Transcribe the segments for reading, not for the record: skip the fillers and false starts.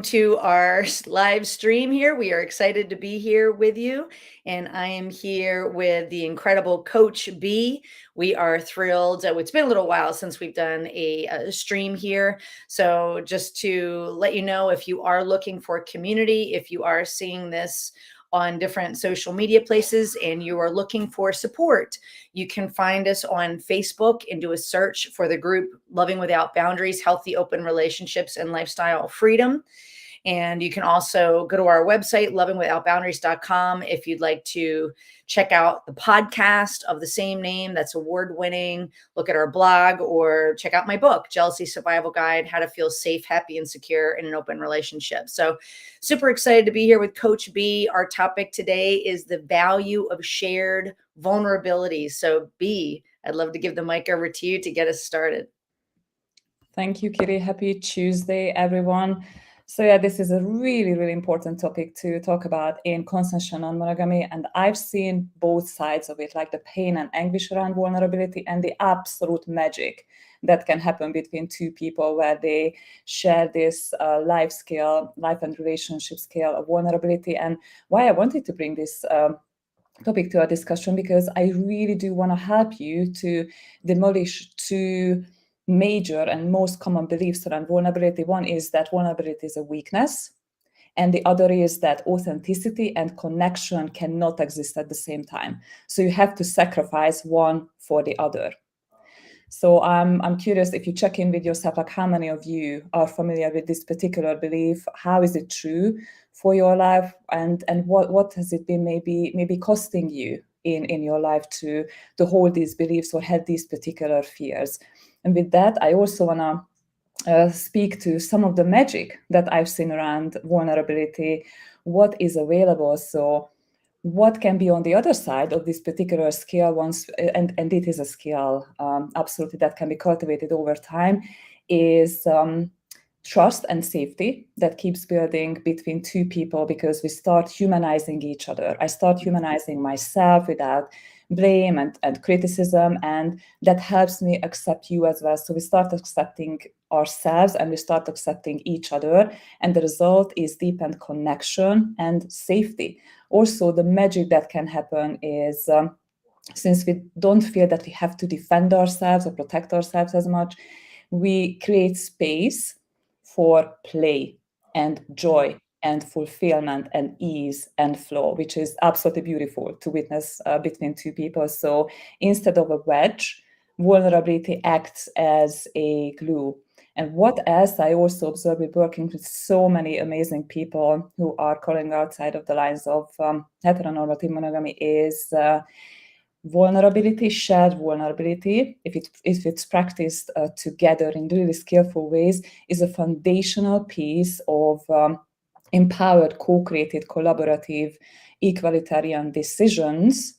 to our live stream here. We are excited to be here with you. And I am here with the incredible Coach B. We are thrilled. It's been a little while since we've done a stream here. So, just to let you know, if you are looking for a community, if you are seeing this on different social media places and you are looking for support, you can find us on Facebook and do a search for the group Loving Without Boundaries, Healthy Open Relationships and Lifestyle Freedom. And you can also go to our website, lovingwithoutboundaries.com, if you'd like to check out the podcast of the same name that's award-winning, look at our blog, or check out my book, Jealousy Survival Guide, How to Feel Safe, Happy, and Secure in an Open Relationship. So super excited to be here with Coach B. Our topic today is the value of shared vulnerabilities. So B, I'd love to give the mic over to you to get us started. Thank you, Kitty. Happy Tuesday, everyone. So yeah, this is a really, really important topic to talk about in consensual non-monogamy. And I've seen both sides of it, like the pain and anguish around vulnerability and the absolute magic that can happen between two people where they share this life and relationship scale of vulnerability. And why I wanted to bring this topic to our discussion, because I really do want to help you to demolish two major and most common beliefs around vulnerability. One is that vulnerability is a weakness, and the other is that authenticity and connection cannot exist at the same time. So you have to sacrifice one for the other. So I'm curious if you check in with yourself, like how many of you are familiar with this particular belief? How is it true for your life, and what has it been maybe costing you in your life to hold these beliefs or have these particular fears? And with that, I also want to speak to some of the magic that I've seen around vulnerability, what is available. So what can be on the other side of this particular scale once, and it is a scale absolutely that can be cultivated over time, is trust and safety that keeps building between two people, because we start humanizing each other. I start humanizing myself without blame and criticism, and that helps me accept you as well. So we start accepting ourselves and we start accepting each other, and the result is deepened connection and safety. Also, the magic that can happen is since we don't feel that we have to defend ourselves or protect ourselves as much, we create space for play and joy and fulfillment and ease and flow, which is absolutely beautiful to witness between two people. So instead of a wedge, vulnerability acts as a glue. And what else I also observe with working with so many amazing people who are calling outside of the lines of heteronormative monogamy is vulnerability, shared vulnerability, if it's practiced together in really skillful ways, is a foundational piece of empowered, co-created, collaborative, egalitarian decisions,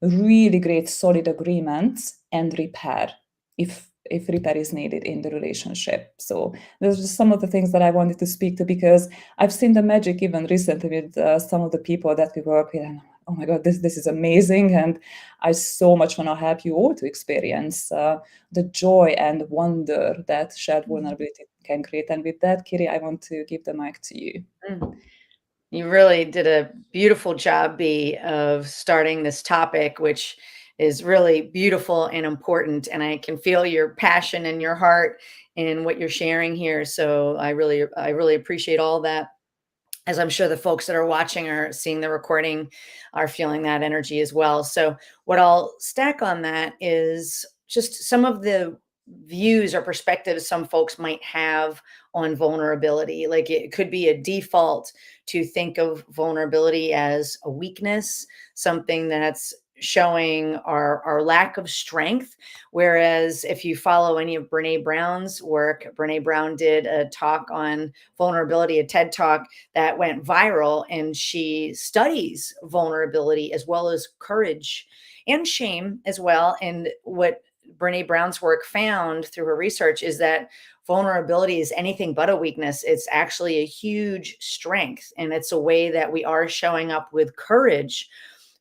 really great solid agreements, and repair if repair is needed in the relationship. So those are some of the things that I wanted to speak to, because I've seen the magic even recently with some of the people that we work with, and oh my God, this is amazing. And I so much want to help you all to experience the joy and wonder that shared vulnerability can create. And with that, Kiri, I want to give the mic to you. You really did a beautiful job, B, of starting this topic, which is really beautiful and important. And I can feel your passion and your heart in what you're sharing here. So I really appreciate all that. As I'm sure the folks that are watching or seeing the recording are feeling that energy as well. So what I'll stack on that is just some of the views or perspectives some folks might have on vulnerability. Like it could be a default to think of vulnerability as a weakness, something that's showing our lack of strength. Whereas if you follow any of Brene Brown's work, Brene Brown did a talk on vulnerability, a TED talk that went viral, and she studies vulnerability as well as courage and shame as well. And what Brene Brown's work found through her research is that vulnerability is anything but a weakness. It's actually a huge strength. And it's a way that we are showing up with courage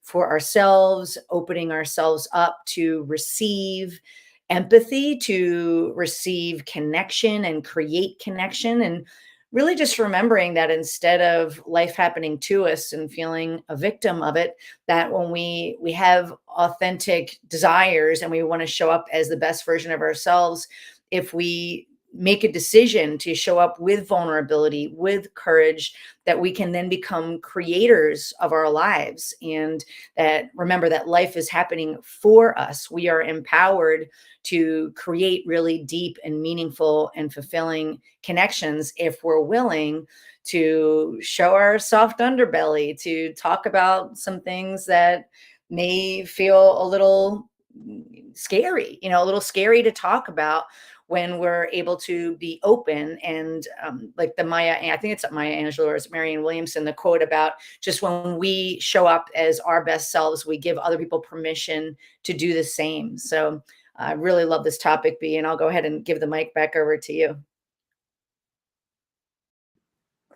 for ourselves, opening ourselves up to receive empathy, to receive connection and create connection. And really just remembering that instead of life happening to us and feeling a victim of it, that when we have authentic desires and we want to show up as the best version of ourselves, if we make a decision to show up with vulnerability, with courage, that we can then become creators of our lives. And that, remember, that life is happening for us. We are empowered to create really deep and meaningful and fulfilling connections if we're willing to show our soft underbelly, to talk about some things that may feel a little scary, a little scary to talk about, when we're able to be open. And like I think it's Maya Angelou or it's Marianne Williamson, the quote about just when we show up as our best selves, we give other people permission to do the same. So I really love this topic, B, and I'll go ahead and give the mic back over to you.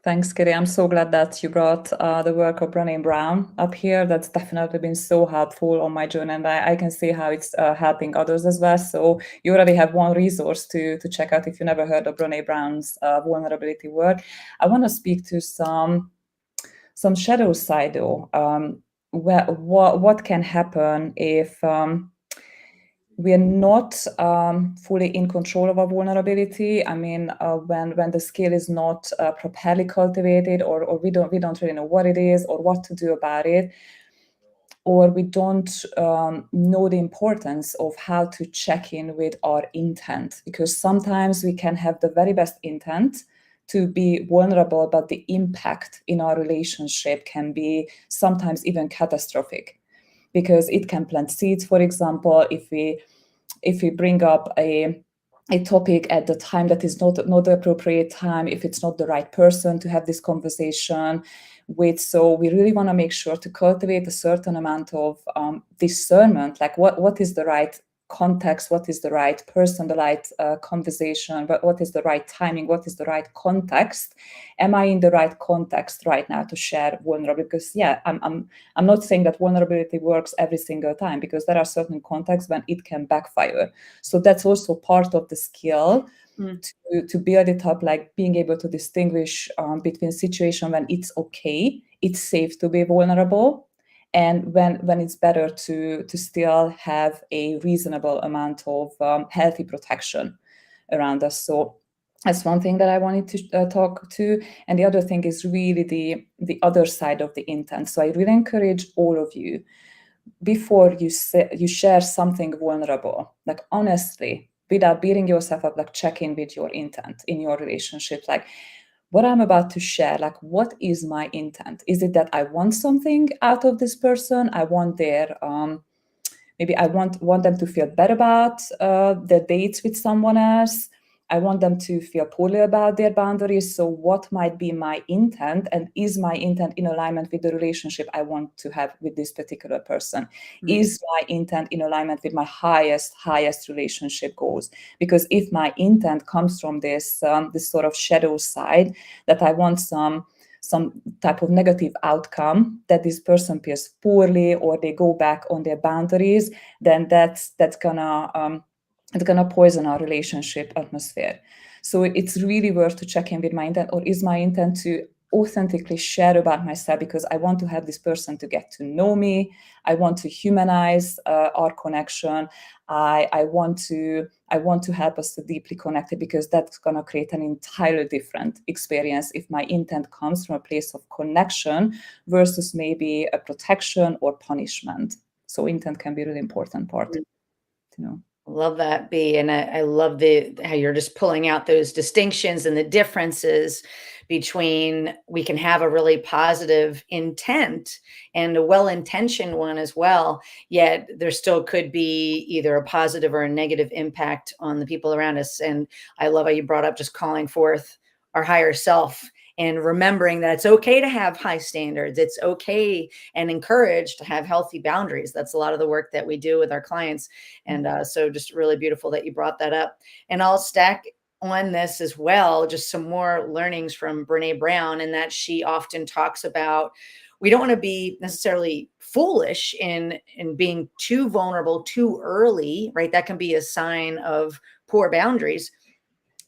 Thanks, Kitty. I'm so glad that you brought the work of Brené Brown up here. That's definitely been so helpful on my journey, and I can see how it's helping others as well. So you already have one resource to check out if you never heard of Brené Brown's vulnerability work. I want to speak to some shadow side though. What can happen if we are not fully in control of our vulnerability? I mean, when the skill is not properly cultivated, or we don't really know what it is or what to do about it, or we don't know the importance of how to check in with our intent, because sometimes we can have the very best intent to be vulnerable, but the impact in our relationship can be sometimes even catastrophic, because it can plant seeds. For example, if we bring up a topic at the time that is not the appropriate time, if it's not the right person to have this conversation with. So we really want to make sure to cultivate a certain amount of discernment, like what is the right context, what is the right person, the right conversation, but what is the right timing, what is the right context. Am I in the right context right now to share vulnerability? Because I'm not saying that vulnerability works every single time, because there are certain contexts when it can backfire. So that's also part of the skill to build it up, like being able to distinguish between situation when it's okay, it's safe to be vulnerable, and when it's better to still have a reasonable amount of healthy protection around us. So that's one thing that I wanted to talk to. And the other thing is really the other side of the intent. So I really encourage all of you, before you share something vulnerable, like honestly, without beating yourself up, like check in with your intent in your relationship. Like, what I'm about to share, like, what is my intent? Is it that I want something out of this person? I want their maybe I want them to feel better about their dates with someone else. I want them to feel poorly about their boundaries. So what might be my intent, and is my intent in alignment with the relationship I want to have with this particular person? Is my intent in alignment with my highest relationship goals? Because if my intent comes from this sort of shadow side, that I want some type of negative outcome, that this person feels poorly or they go back on their boundaries, then that's gonna it's gonna poison our relationship atmosphere. So it's really worth to check in with my intent, or is my intent to authentically share about myself because I want to have this person to get to know me. I want to humanize our connection. I want to help us to deeply connect it, because that's going to create an entirely different experience if my intent comes from a place of connection versus maybe a protection or punishment. So intent can be a really important part, you know. Love that, B. And I love how you're just pulling out those distinctions and the differences between, we can have a really positive intent and a well-intentioned one as well, yet there still could be either a positive or a negative impact on the people around us. And I love how you brought up just calling forth our higher self and remembering that it's okay to have high standards. It's okay and encouraged to have healthy boundaries. That's a lot of the work that we do with our clients. And so just really beautiful that you brought that up. And I'll stack on this as well, just some more learnings from Brené Brown, and that she often talks about, we don't want to be necessarily foolish in being too vulnerable too early, right? That can be a sign of poor boundaries.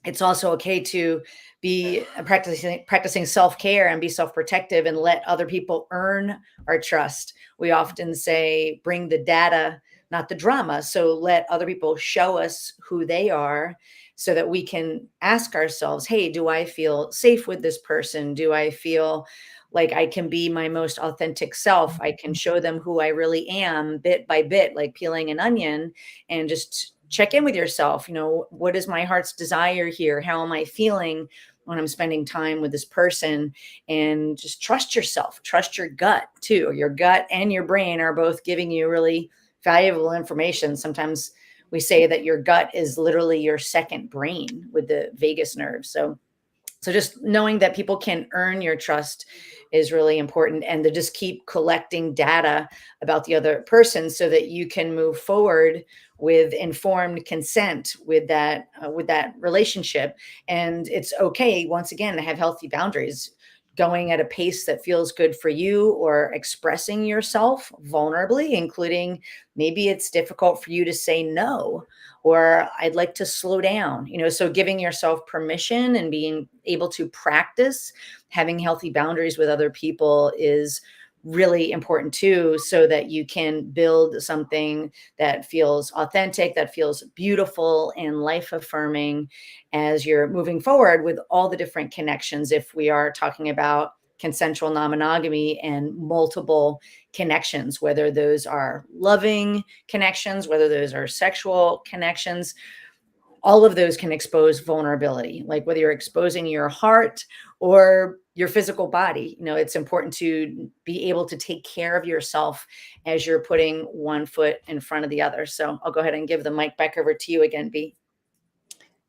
it's also okay to be practicing self-care and be self-protective and let other people earn our trust. We often say bring the data, not the drama. So let other people show us who they are so that we can ask ourselves, hey, do I feel safe with this person? Do I feel like I can be my most authentic self? I can show them who I really am bit by bit, like peeling an onion, and just check in with yourself. What is my heart's desire here? How am I feeling when I'm spending time with this person? And just trust yourself, trust your gut too. Your gut and your brain are both giving you really valuable information. Sometimes we say that your gut is literally your second brain with the vagus nerve. So just knowing that people can earn your trust is really important, and to just keep collecting data about the other person so that you can move forward with informed consent with that relationship. And it's okay, once again, to have healthy boundaries, going at a pace that feels good for you, or expressing yourself vulnerably, including maybe it's difficult for you to say no, or I'd like to slow down. So giving yourself permission and being able to practice having healthy boundaries with other people is really important too, so that you can build something that feels authentic, that feels beautiful and life affirming as you're moving forward with all the different connections. If we are talking about consensual non-monogamy and multiple connections, whether those are loving connections, whether those are sexual connections, all of those can expose vulnerability, like whether you're exposing your heart or your physical body. It's important to be able to take care of yourself as you're putting one foot in front of the other. So I'll go ahead and give the mic back over to you again, B.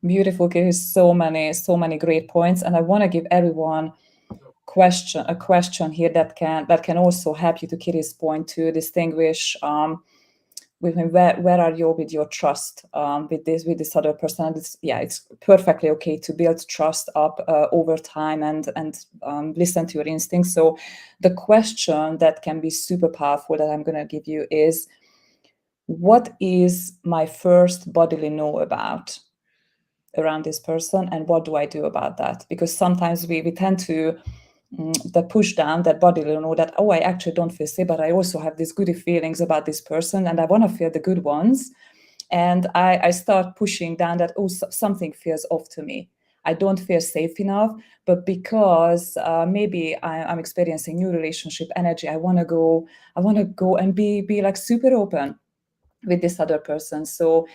Beautiful, Kiri. So many great points, and I want to give everyone a question here that can also help you, to Kiri's point, to distinguish with where are you with your trust with this other person. And it's perfectly okay to build trust up over time and listen to your instincts. So the question that can be super powerful that I'm going to give you is, what is my first bodily know about around this person, and what do I do about that? Because sometimes we tend to the push down that body, that, oh, I actually don't feel safe, but I also have these goody feelings about this person and I want to feel the good ones. And I start pushing down that, oh, something feels off to me. I don't feel safe enough, but because maybe I'm experiencing new relationship energy, I want to go and be like super open with this other person. So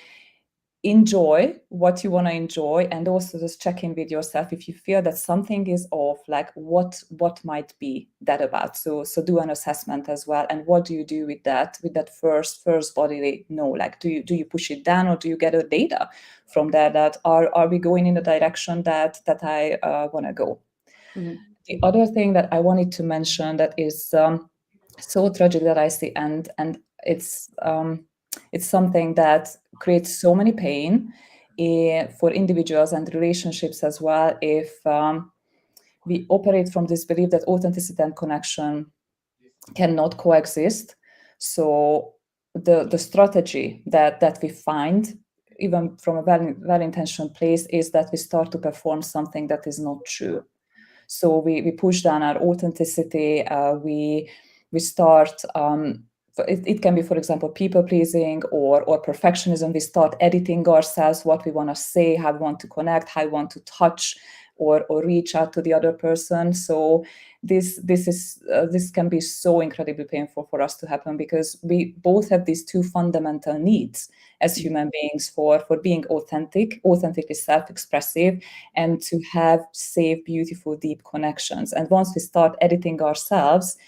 enjoy what you want to enjoy, and also just check in with yourself if you feel that something is off, like what might be that about. So do an assessment as well. And what do you do with that first bodily no? Like, do you push it down, or do you gather data from there that are we going in the direction that I want to go? Mm-hmm. The other thing that I wanted to mention that is so tragic that I see, and it's something that creates so many pain for individuals and relationships as well, if we operate from this belief that authenticity and connection cannot coexist. So the strategy that we find, even from a well-intentioned place, is that we start to perform something that is not true. So we push down our authenticity. We start. It can be, for example, people pleasing or perfectionism. We start editing ourselves, what we want to say, how we want to connect, how we want to touch or reach out to the other person. So this can be so incredibly painful for us to happen, because we both have these two fundamental needs as human beings for being authentically self-expressive, and to have safe, beautiful, deep connections. And once we start editing ourselves,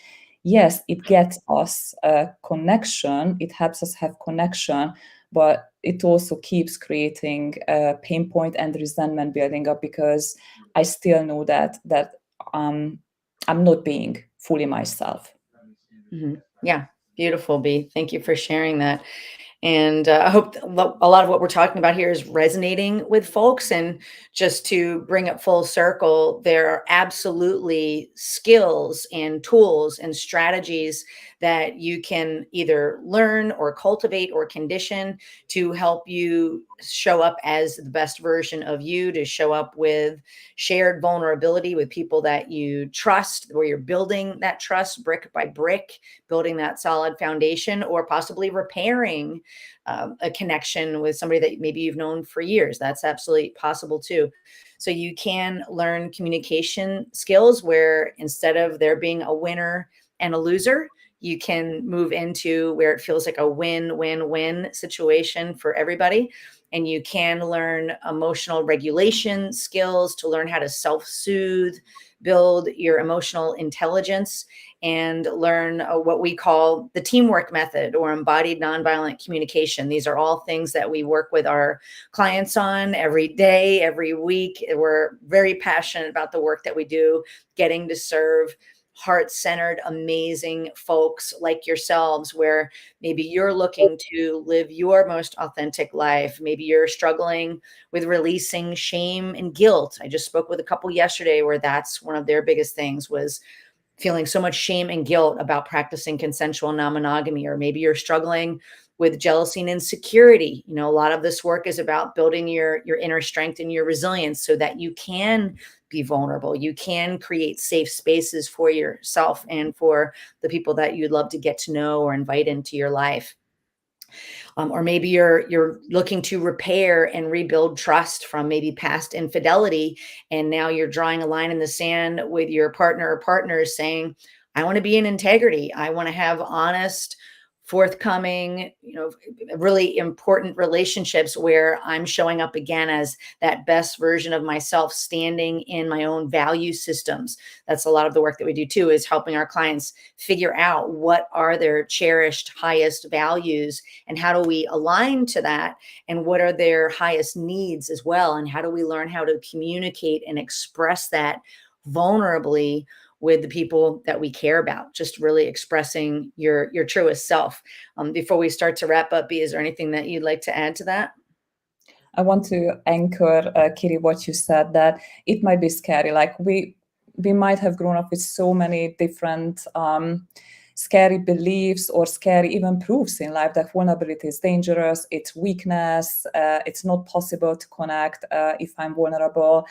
yes, it gets us a connection, it helps us have connection, but it also keeps creating a pain point and resentment building up, because I still know that I'm not being fully myself. Mm-hmm. Yeah, beautiful, B. Thank you for sharing that. And I hope a lot of what we're talking about here is resonating with folks. And just to bring it full circle, there are absolutely skills and tools and strategies that you can either learn or cultivate or condition to help you show up as the best version of you, to show up with shared vulnerability with people that you trust, where you're building that trust brick by brick, building that solid foundation, or possibly repairing a connection with somebody that maybe you've known for years. That's absolutely possible too. So you can learn communication skills where instead of there being a winner and a loser, you can move into where it feels like a win-win-win situation for everybody. And you can learn emotional regulation skills to learn how to self-soothe, build your emotional intelligence, and learn what we call the teamwork method or embodied nonviolent communication. These are all things that we work with our clients on every day, every week. We're very passionate about the work that we do, getting to serve heart-centered, amazing folks like yourselves, where maybe you're looking to live your most authentic life. Maybe you're struggling with releasing shame and guilt. I just spoke with a couple yesterday where that's one of their biggest things, was feeling so much shame and guilt about practicing consensual non-monogamy. Or maybe you're struggling with jealousy and insecurity. You know, a lot of this work is about building your inner strength and your resilience so that you can be vulnerable. You can create safe spaces for yourself and for the people that you'd love to get to know or invite into your life. Or maybe you're looking to repair and rebuild trust from maybe past infidelity, and now you're drawing a line in the sand with your partner or partners saying, I want to be in integrity, I want to have honest, forthcoming, really important relationships where I'm showing up again as that best version of myself, standing in my own value systems. That's a lot of the work that we do too, is helping our clients figure out what are their cherished highest values and how do we align to that, and what are their highest needs as well, and how do we learn how to communicate and express that vulnerably with the people that we care about, just really expressing your truest self. Before we start to wrap up, B, is there anything that you'd like to add to that? I want to anchor, Kiri, what you said, that it might be scary. Like we might have grown up with so many different scary beliefs or scary even proofs in life that vulnerability is dangerous, it's weakness, it's not possible to connect if I'm vulnerable.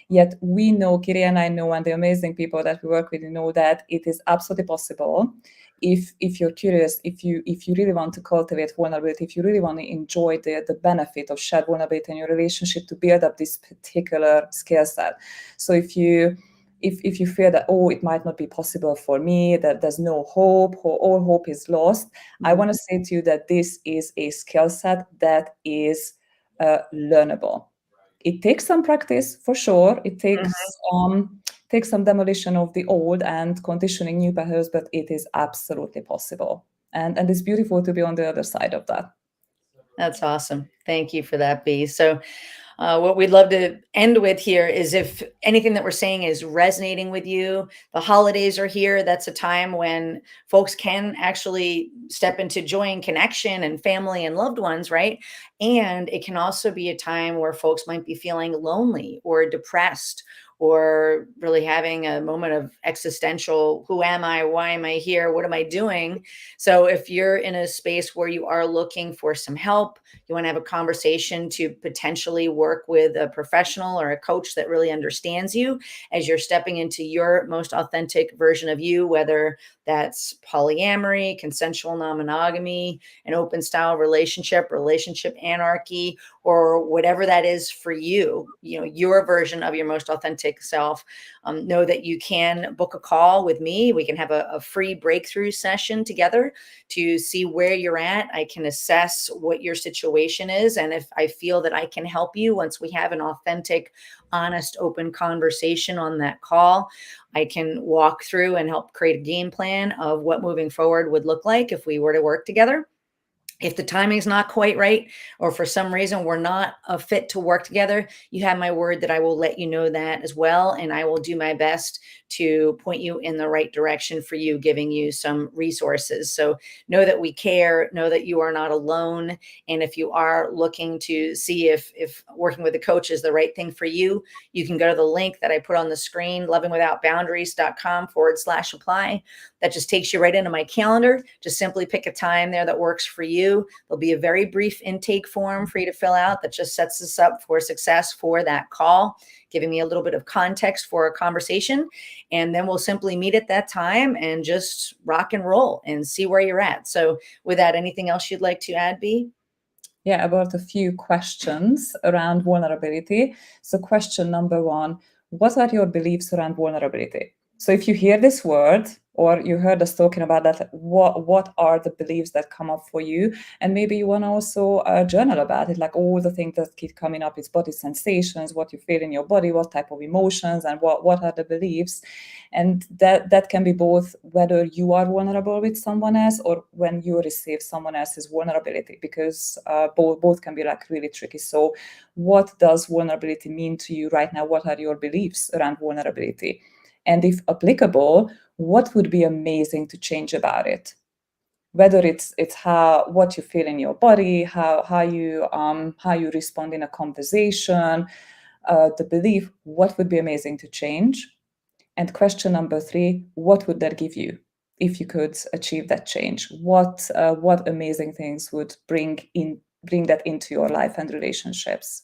Yet we know, Kiri and I know, and the amazing people that we work with know that it is absolutely possible if you're curious, if you really want to cultivate vulnerability, if you really want to enjoy the benefit of shared vulnerability in your relationship, to build up this particular skill set. So if you feel that, oh, it might not be possible for me, that there's no hope, or all hope is lost, I want to say to you that this is a skill set that is learnable. It takes some practice for sure. It takes some demolition of the old and conditioning new behaviors, but it is absolutely possible. And it's beautiful to be on the other side of that. That's awesome. Thank you for that, B. So what we'd love to end with here is, if anything that we're saying is resonating with you, the holidays are here. That's a time when folks can actually step into joy and connection and family and loved ones, right? And it can also be a time where folks might be feeling lonely or depressed, or really having a moment of existential, who am I? Why am I here? What am I doing? So if you're in a space where you are looking for some help, you want to have a conversation to potentially work with a professional or a coach that really understands you as you're stepping into your most authentic version of you, whether that's polyamory, consensual non-monogamy, an open style relationship anarchy, or whatever that is for you, your version of your most authentic self. Know that you can book a call with me. We can have a free breakthrough session together to see where you're at. I can assess what your situation is. And if I feel that I can help you, once we have an authentic, honest, open conversation on that call, I can walk through and help create a game plan of what moving forward would look like if we were to work together. If the timing's not quite right, or for some reason we're not a fit to work together, you have my word that I will let you know that as well. And I will do my best to point you in the right direction for you, giving you some resources. So know that we care, know that you are not alone. And if you are looking to see if working with a coach is the right thing for you, you can go to the link that I put on the screen, lovingwithoutboundaries.com/apply. That just takes you right into my calendar. Just simply pick a time there that works for you. There'll be a very brief intake form for you to fill out that just sets us up for success for that call, giving me a little bit of context for a conversation. And then we'll simply meet at that time and just rock and roll and see where you're at. So with that, anything else you'd like to add, B? Yeah, about a few questions around vulnerability. So question number one, what are your beliefs around vulnerability? So if you hear this word or you heard us talking about that, what are the beliefs that come up for you? And maybe you want to also journal about it, like all the things that keep coming up, it's body sensations, what you feel in your body, what type of emotions, and what are the beliefs. And that can be both whether you are vulnerable with someone else or when you receive someone else's vulnerability, because both can be like really tricky. So what does vulnerability mean to you right now? What are your beliefs around vulnerability? And if applicable, what would be amazing to change about it? Whether it's what you feel in your body, how you respond in a conversation, the belief, what would be amazing to change? And question number three, what would that give you if you could achieve that change? What amazing things would bring that into your life and relationships?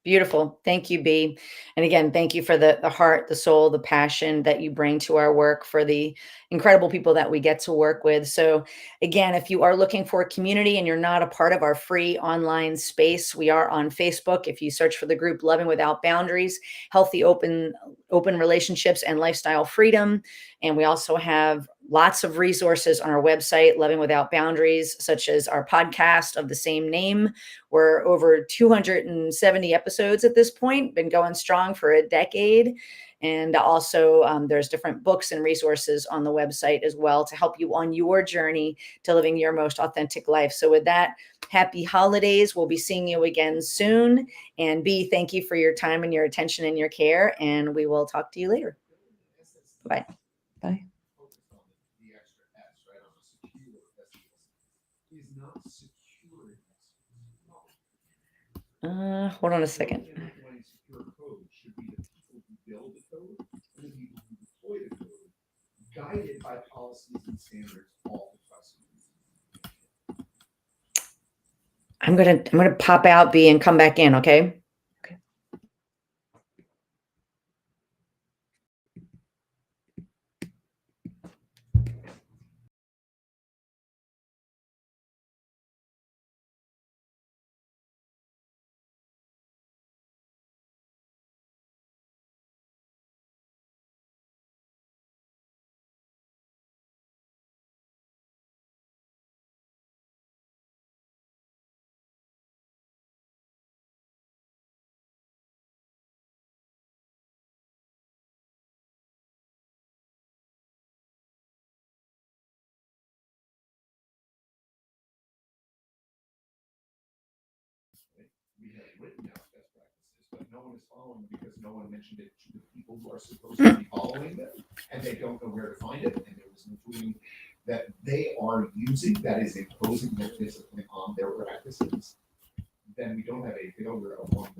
Beautiful. Thank you, B. And again, thank you for the heart, the soul, the passion that you bring to our work, for the incredible people that we get to work with. So again, if you are looking for a community and you're not a part of our free online space, we are on Facebook. If you search for the group Loving Without Boundaries, Healthy Open Relationships and Lifestyle Freedom. And we also have lots of resources on our website, Loving Without Boundaries, such as our podcast of the same name. We're over 270 episodes at this point, been going strong for a decade. And also there's different books and resources on the website as well to help you on your journey to living your most authentic life. So with that, happy holidays. We'll be seeing you again soon. And B, thank you for your time and your attention and your care. And we will talk to you later. Bye. Bye. Hold on a second. Guided by policies and standards all I'm gonna pop out, B, and come back in, okay? We have written out best practices, but no one is following because no one mentioned it to the people who are supposed to be following them, and they don't know where to find it, and there was no tooling that they are using that is imposing their discipline on their practices. Then we don't have a failure of one